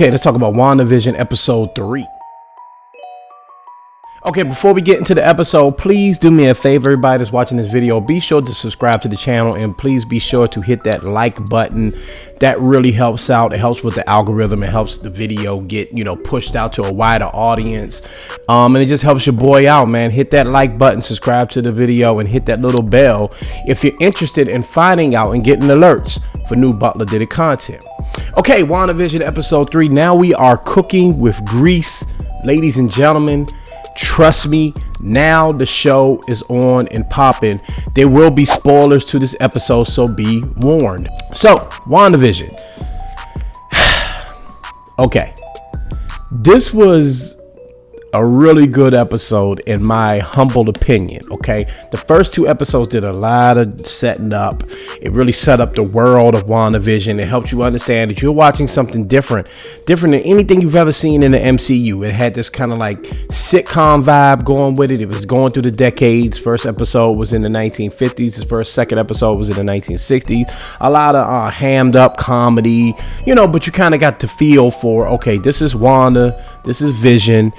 Okay, let's talk about WandaVision episode 3. Okay, before we get into the episode, please do me a favor, everybody that's watching this video, be sure to subscribe to the channel and please be sure to hit that like button. That really helps out. It helps with the algorithm. It helps the video get, pushed out to a wider audience. And it just helps your boy out, man. Hit that like button, subscribe to the video, and hit that little bell if you're interested in finding out and getting alerts for new Butler Did It content. Okay, WandaVision episode 3. Now we are cooking with grease, ladies and gentlemen. Trust me, now the show is on and popping. There will be spoilers to this episode, so be warned. So, WandaVision. Okay. This was a really good episode in my humble opinion. Okay, the first 2 episodes did a lot of setting up. It really set up the world of WandaVision. It helps you understand that you're watching something different than anything you've ever seen in the MCU. It had this kind of like sitcom vibe going with it. It was going through the decades. First episode was in the 1950s. The second episode was in the 1960s. A lot of hammed up comedy, but you kind of got the feel for, okay, this is Wanda, this is Vision.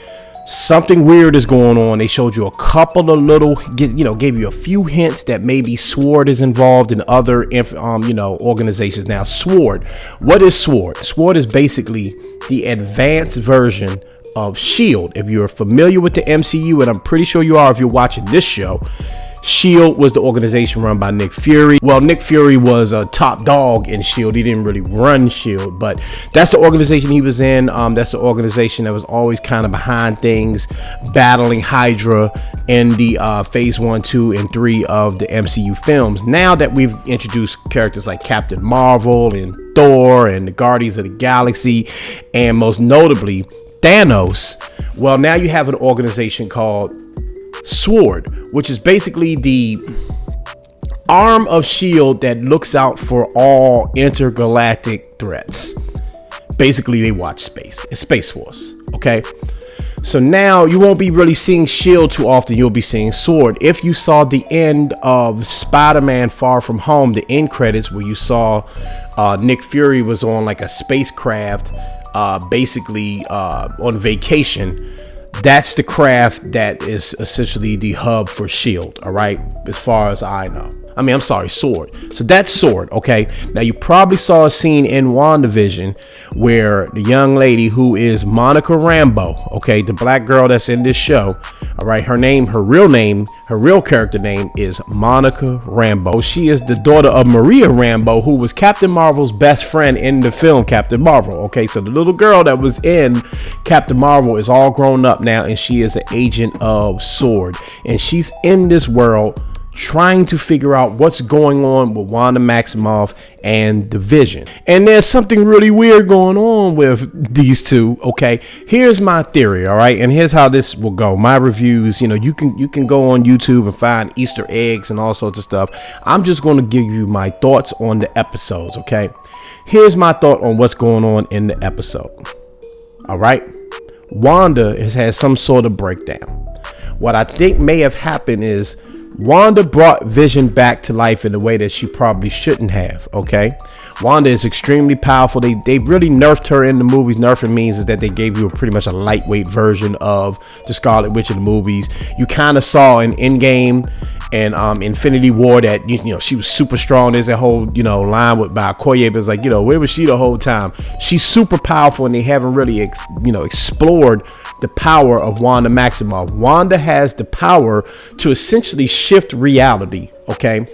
Something weird is going on. They showed you a couple of little, gave you a few hints that maybe SWORD is involved in other, organizations. Now, SWORD, what is SWORD? SWORD is basically the advanced version of SHIELD. If you're familiar with the MCU, and I'm pretty sure you are if you're watching this show, SHIELD was the organization run by Nick Fury. Well, Nick Fury was a top dog in SHIELD. He didn't really run SHIELD, but that's the organization he was in. That's the organization that was always kind of behind things, battling Hydra in the phase 1, 2, and 3 of the MCU films. Now that we've introduced characters like Captain Marvel and Thor and the Guardians of the Galaxy, and most notably Thanos, well, now you have an organization called SWORD, which is basically the arm of SHIELD that looks out for all intergalactic threats. Basically, they watch space. It's Space Force. Okay, so now you won't be really seeing SHIELD too often. You'll be seeing SWORD. If you saw the end of Spider-Man Far From Home, the end credits where you saw Nick Fury was on like a spacecraft, basically on vacation. That's the craft that is essentially the hub for SHIELD, all right, as far as I know. I'm sorry, SWORD. So that's SWORD, okay? Now, you probably saw a scene in WandaVision where the young lady who is Monica Rambeau, okay, the black girl that's in this show, all right, her real character name is Monica Rambeau. She is the daughter of Maria Rambeau, who was Captain Marvel's best friend in the film Captain Marvel, okay? So the little girl that was in Captain Marvel is all grown up now, and she is an agent of SWORD, and she's in this world trying to figure out what's going on with Wanda Maximoff and the Vision. And there's something really weird going on with these two, okay? Here's my theory, all right? And here's how this will go. My reviews, you can go on YouTube and find Easter eggs and all sorts of stuff. I'm just going to give you my thoughts on the episodes, okay? Here's my thought on what's going on in the episode. All right? Wanda has had some sort of breakdown. What I think may have happened is Wanda brought Vision back to life in a way that she probably shouldn't have, okay? Wanda is extremely powerful. They really nerfed her in the movies. Nerfing means is that they gave you pretty much a lightweight version of the Scarlet Witch in the movies. You kind of saw in Endgame and Infinity War that she was super strong. There's that whole line by Okoye, but it's like, where was she the whole time? She's super powerful, and they haven't really explored the power of Wanda Maximoff. Wanda has the power to essentially shift reality, okay?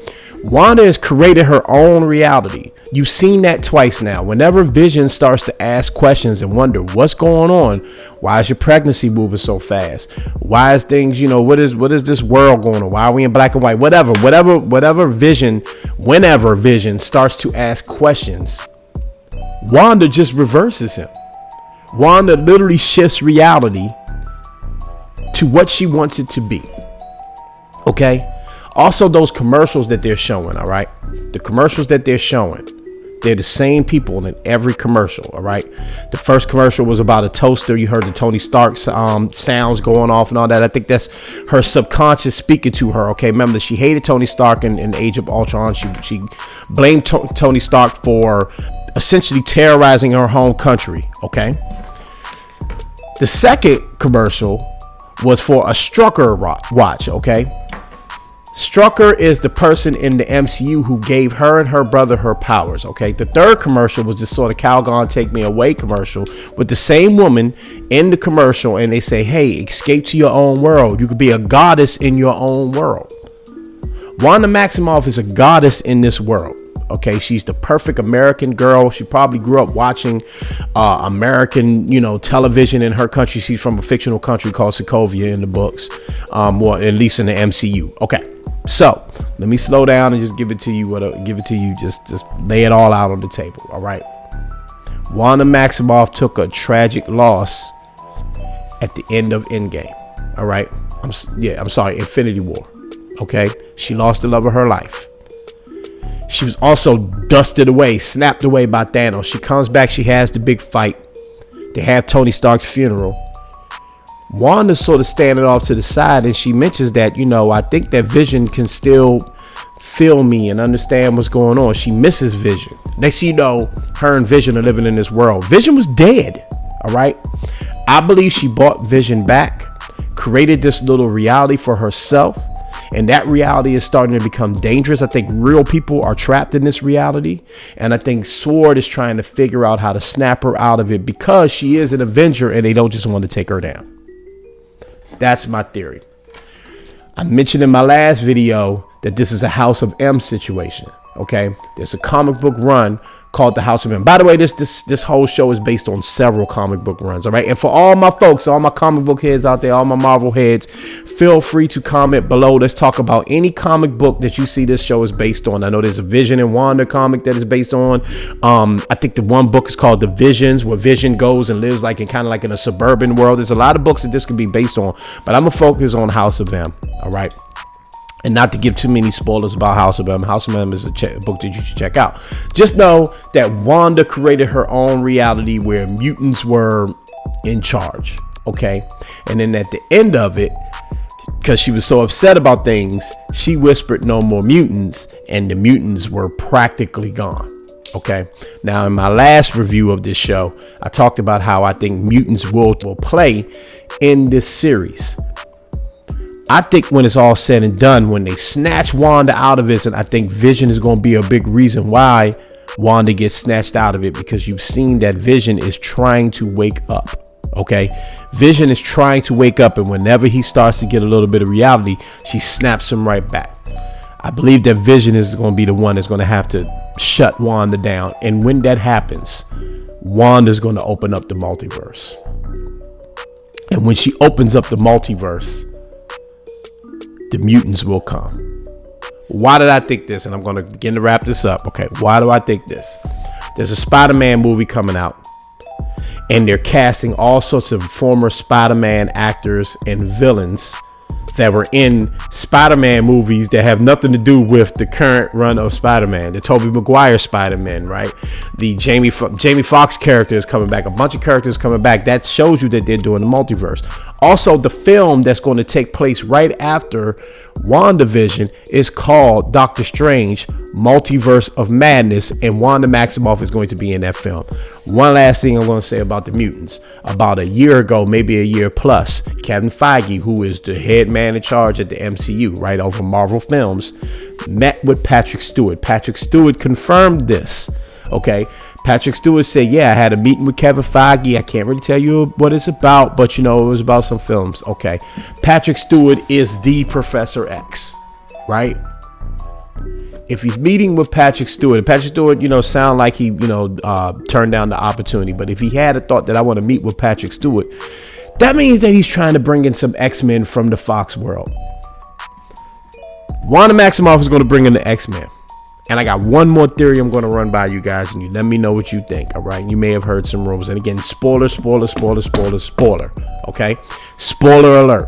Wanda has created her own reality. You've seen that twice now. Whenever Vision starts to ask questions and wonder what's going on, why is your pregnancy moving so fast? Why is things, what is this world going on? Why are we in black and white? Whatever Vision, whenever Vision starts to ask questions, Wanda just reverses him. Wanda literally shifts reality to what she wants it to be. Okay? Also, those commercials that they're showing, all right? The commercials that they're showing, they're the same people in every commercial, all right? The first commercial was about a toaster. You heard the Tony Stark sounds going off and all that. I think that's her subconscious speaking to her, okay? Remember, she hated Tony Stark in Age of Ultron. She blamed Tony Stark for essentially terrorizing her home country. Okay. The second commercial was for a Strucker watch. Okay. Strucker is the person in the MCU who gave her and her brother her powers. Okay. The third commercial was this sort of Calgon Take Me Away commercial with the same woman in the commercial. And they say, hey, escape to your own world. You could be a goddess in your own world. Wanda Maximoff is a goddess in this world. Okay, she's the perfect American girl. She probably grew up watching American, television in her country. She's from a fictional country called Sokovia in the books, well, at least in the MCU. Okay, so let me slow down and just give it to you. Just lay it all out on the table. All right. Wanda Maximoff took a tragic loss at the end of Endgame. All right. I'm sorry, Infinity War. Okay, she lost the love of her life. She was also dusted away, snapped away by Thanos. She comes back. She has the big fight. They have Tony Stark's funeral. Wanda's sort of standing off to the side, and she mentions that, I think that Vision can still feel me and understand what's going on. She misses Vision. Next thing you know, her and Vision are living in this world. Vision was dead. All right. I believe she brought Vision back, created this little reality for herself. And that reality is starting to become dangerous. I think real people are trapped in this reality. And I think SWORD is trying to figure out how to snap her out of it because she is an Avenger and they don't just want to take her down. That's my theory. I mentioned in my last video that this is a House of M situation. Okay, there's a comic book run called The House of M. By the way, this whole show is based on several comic book runs. All right, and for all my folks, all my comic book heads out there, all my Marvel heads, feel free to comment below. Let's talk about any comic book that you see this show is based on. I know there's a Vision and Wanda comic that is based on. I think the one book is called The Visions, where Vision goes and lives like in a suburban world. There's a lot of books that this could be based on, but I'm gonna focus on House of M. All right. And not to give too many spoilers about House of M. House of M is a book that you should check out. Just know that Wanda created her own reality where mutants were in charge. Okay. And then at the end of it, because she was so upset about things, she whispered no more mutants, and the mutants were practically gone. Okay. Now, in my last review of this show, I talked about how I think mutants will play in this series. I think when it's all said and done, when they snatch Wanda out of it, and I think Vision is going to be a big reason why Wanda gets snatched out of it, because you've seen that Vision is trying to wake up. Okay, Vision is trying to wake up, and whenever he starts to get a little bit of reality, she snaps him right back. I believe that Vision is going to be the one that's going to have to shut Wanda down, and when that happens, Wanda's going to open up the multiverse. And when she opens up the multiverse, the mutants will come. Why did I think this? And I'm going to begin to wrap this up. Okay, why do I think this? There's a Spider-Man movie coming out, and they're casting all sorts of former Spider-Man actors and villains that were in Spider-Man movies that have nothing to do with the current run of Spider-Man. The Tobey Maguire Spider-Man, right? The Jamie Foxx character is coming back. A bunch of characters coming back. That shows you that they're doing the multiverse. Also, the film that's going to take place right after WandaVision is called Doctor Strange Multiverse of Madness, and Wanda Maximoff is going to be in that film. One last thing I'm going to say about the mutants. About a year ago, maybe a year plus, Kevin Feige, who is the head man in charge at the MCU, right, over Marvel Films, met with Patrick Stewart. Patrick Stewart confirmed this. Okay, Patrick Stewart said, yeah, I had a meeting with Kevin Feige. I can't really tell you what it's about, but it was about some films. Okay, Patrick Stewart is the Professor X, right? If he's meeting with Patrick Stewart, sound like he, turned down the opportunity. But if he had a thought that I want to meet with Patrick Stewart, that means that he's trying to bring in some X-Men from the Fox world. Wanda Maximoff is going to bring in the X-Men. And I got one more theory I'm going to run by you guys, and you let me know what you think. All right. You may have heard some rumors. And again, spoiler. Okay. Spoiler alert.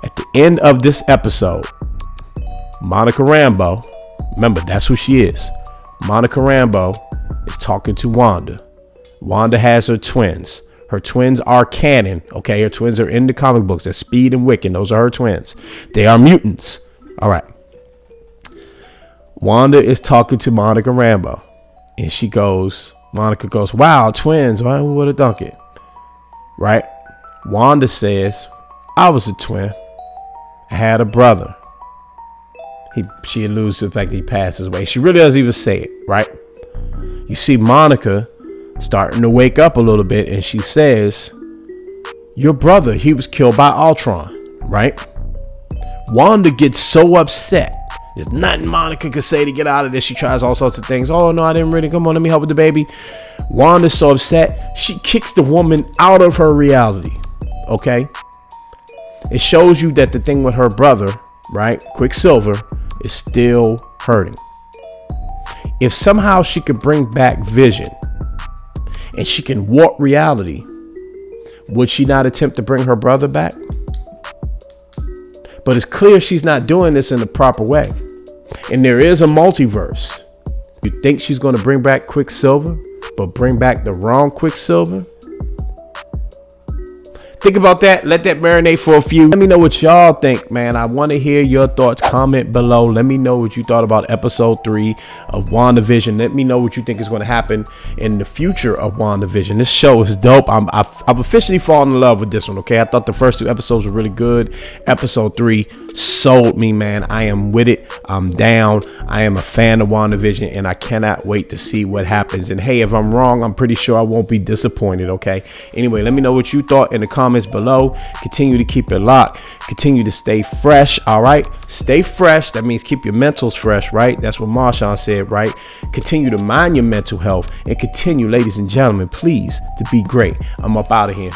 At the end of this episode, Monica Rambeau, remember, that's who she is. Monica Rambeau is talking to Wanda. Wanda has her twins. Her twins are canon. Okay. Her twins are in the comic books. That's Speed and Wiccan. Those are her twins. They are mutants. All right. Wanda is talking to Monica Rambeau, And Monica goes, wow, twins. Why would have dunk it? Right? Wanda says, I was a twin. I had a brother. She alludes to the fact that he passes away. She really doesn't even say it, right? You see Monica starting to wake up a little bit, and she says, your brother, he was killed by Ultron, right? Wanda gets so upset. There's nothing Monica could say to get out of this. She tries all sorts of things. Oh, no, I didn't really. Come on, let me help with the baby. Wanda's so upset, she kicks the woman out of her reality, okay? It shows you that the thing with her brother, right, Quicksilver, is still hurting. If somehow she could bring back Vision and she can warp reality, would she not attempt to bring her brother back? But it's clear she's not doing this in the proper way. And there is a multiverse. You think she's going to bring back Quicksilver, but bring back the wrong Quicksilver? Think about that. Let that marinate for a few. Let me know what y'all think, man. I want to hear your thoughts. Comment below. Let me know what you thought about episode 3 of WandaVision. Let me know what you think is going to happen in the future of WandaVision. This show is dope. I've officially fallen in love with this one, okay? I thought the first 2 episodes were really good. Episode 3 sold me, man. I am with it. I'm down. I am a fan of WandaVision, and I cannot wait to see what happens. And hey, if I'm wrong, I'm pretty sure I won't be disappointed, okay? Anyway, let me know what you thought in the comments below. Continue to keep it locked. Continue to stay fresh, all right? Stay fresh. That means keep your mentals fresh, right? That's what Marshawn said, right? Continue to mind your mental health, and continue, ladies and gentlemen, please, to be great. I'm up out of here.